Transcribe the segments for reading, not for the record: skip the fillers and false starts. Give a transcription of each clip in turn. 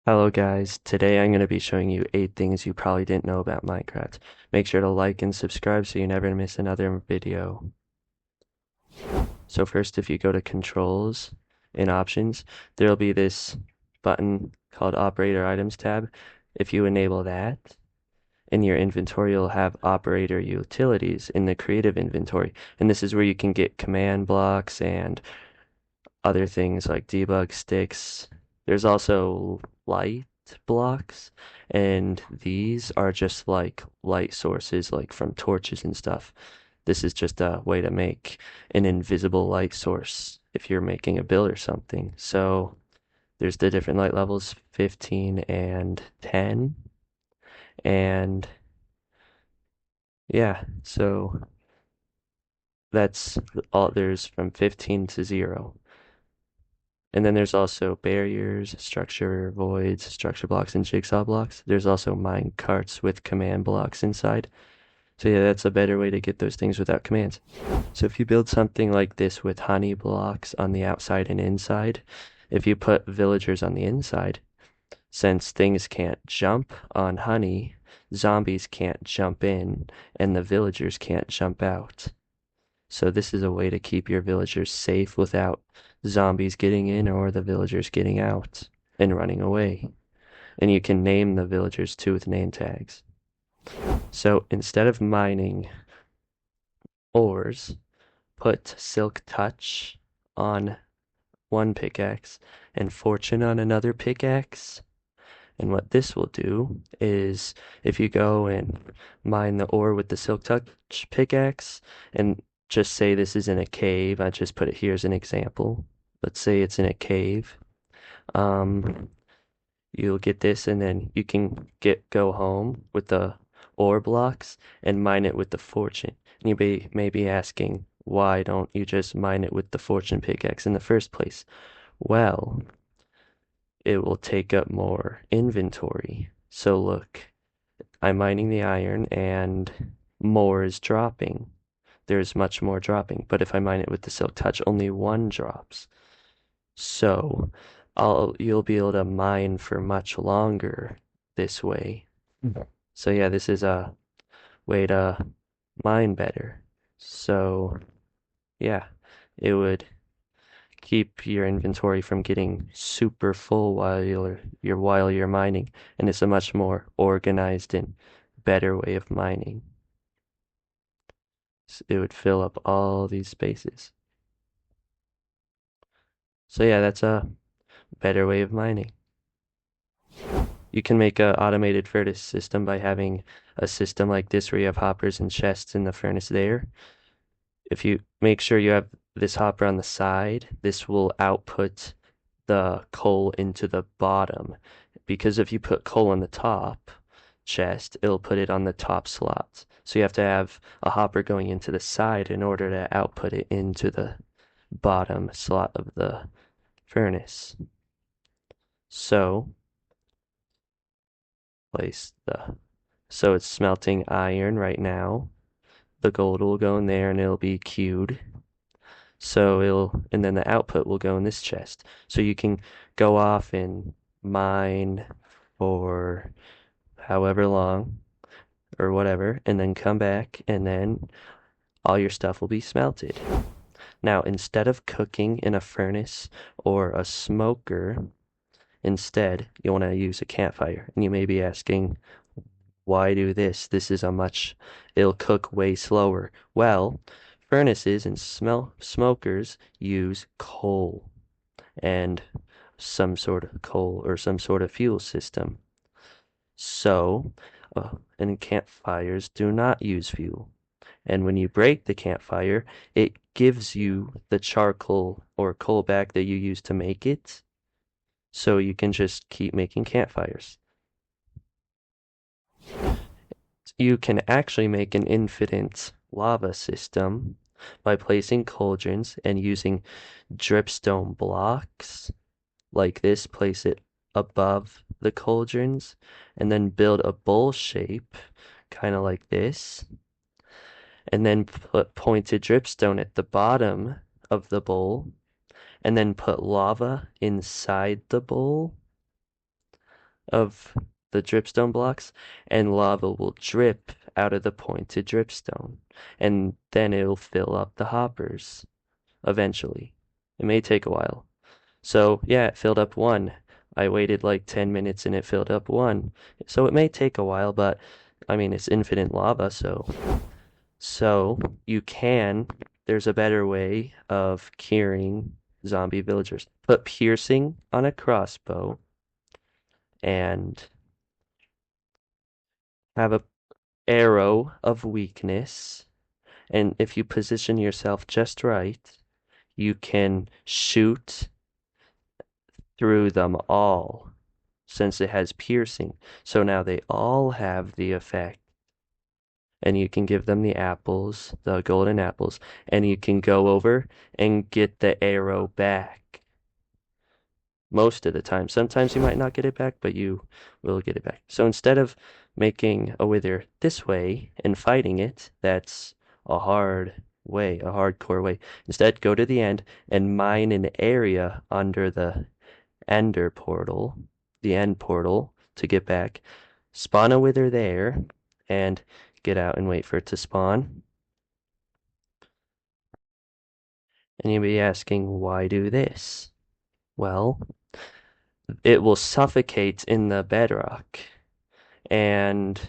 Hello guys, today I'm going to be showing you 8 things you probably didn't know about Minecraft. Make sure to like and subscribe so you never miss another video. So first, if you go to controls and options, there'll be this button called operator items tab. If you enable that, in your inventory you'll have operator utilities in the creative inventory. And this is where you can get command blocks and other things like debug sticks. There's also light blocks, and these are just like light sources, like from torches and stuff. This is just a way to make an invisible light source if you're making a build or something. So there's the different light levels, 15 and 10. And yeah, so that's all there's from 15 to 0. And then there's also barriers, structure voids, structure blocks, and jigsaw blocks. There's also mine carts with command blocks inside. So yeah, that's a better way to get those things without commands. So if you build something like this with honey blocks on the outside and inside, if you put villagers on the inside, since things can't jump on honey, zombies can't jump in, and the villagers can't jump out. So this is a way to keep your villagers safe without zombies getting in or the villagers getting out and running away. And you can name the villagers too with name tags. So instead of mining ores, put Silk Touch on one pickaxe and Fortune on another pickaxe. And what this will do is if you go and mine the ore with the Silk Touch pickaxe and just say this is in a cave, I just put it here as an example. Let's say it's in a cave. Um, you'll get this and then you can go home with the ore blocks and mine it with the fortune. And may be asking, why don't you just mine it with the fortune pickaxe in the first place? Well, it will take up more inventory. So look, I'm mining the iron and more is dropping. There's much more dropping. But if I mine it with the Silk Touch, only one drops. So you'll be able to mine for much longer this way. So yeah, this is a way to mine better. So yeah, it would keep your inventory from getting super full while you're mining, and it's a much more organized and better way of mining. It would fill up all these spaces. So yeah, that's a better way of mining. You can make an automated furnace system by having a system like this where you have hoppers and chests in the furnace there. If you make sure you have this hopper on the side, this will output the coal into the bottom. Because if you put coal on the top chest, it'll put it on the top slot. So you have to have a hopper going into the side in order to output it into the bottom slot of the furnace. So place the so it's smelting iron right now. The gold will go in there and it'll be queued. And then the output will go in this chest. So you can go off and mine for however long or whatever, and then come back, and then all your stuff will be smelted. Now, instead of cooking in a furnace or a smoker, instead, you want to use a campfire. And you may be asking, why do this? It'll cook way slower. Well, furnaces and smokers use coal and some sort of coal or some sort of fuel system. So, and campfires do not use fuel. And when you break the campfire, it gives you the charcoal or coal back that you used to make it. So you can just keep making campfires. You can actually make an infinite lava system by placing cauldrons and using dripstone blocks like this. Place it above the cauldrons and then build a bowl shape, kind of like this. And then put pointed dripstone at the bottom of the bowl and then put lava inside the bowl of the dripstone blocks, and lava will drip out of the pointed dripstone, and then it'll fill up the hoppers eventually. It may take a while. So, yeah, it filled up one. I waited like 10 minutes and it filled up one. So it may take a while, but I mean, it's infinite lava, so you can, there's a better way of curing zombie villagers. Put piercing on a crossbow and have a arrow of weakness. And if you position yourself just right, you can shoot through them all since it has piercing. So now they all have the effect. And you can give them the apples, the golden apples, and you can go over and get the arrow back. Most of the time. Sometimes you might not get it back, but you will get it back. So instead of making a wither this way and fighting it, that's a hard way, a hardcore way. Instead, go to the end and mine an area under the ender portal, the end portal, to get back. Spawn a wither there and get out and wait for it to spawn. And you'll be asking, why do this? Well, it will suffocate in the bedrock. And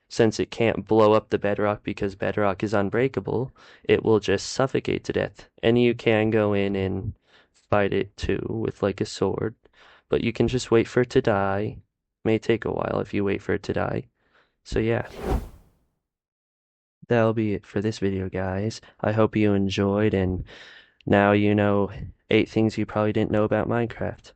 since it can't blow up the bedrock because bedrock is unbreakable, it will just suffocate to death. And you can go in and fight it too with like a sword, but you can just wait for it to die. May take a while if you wait for it to die. So yeah, that'll be it for this video, guys. I hope you enjoyed, and now you know 8 things you probably didn't know about Minecraft.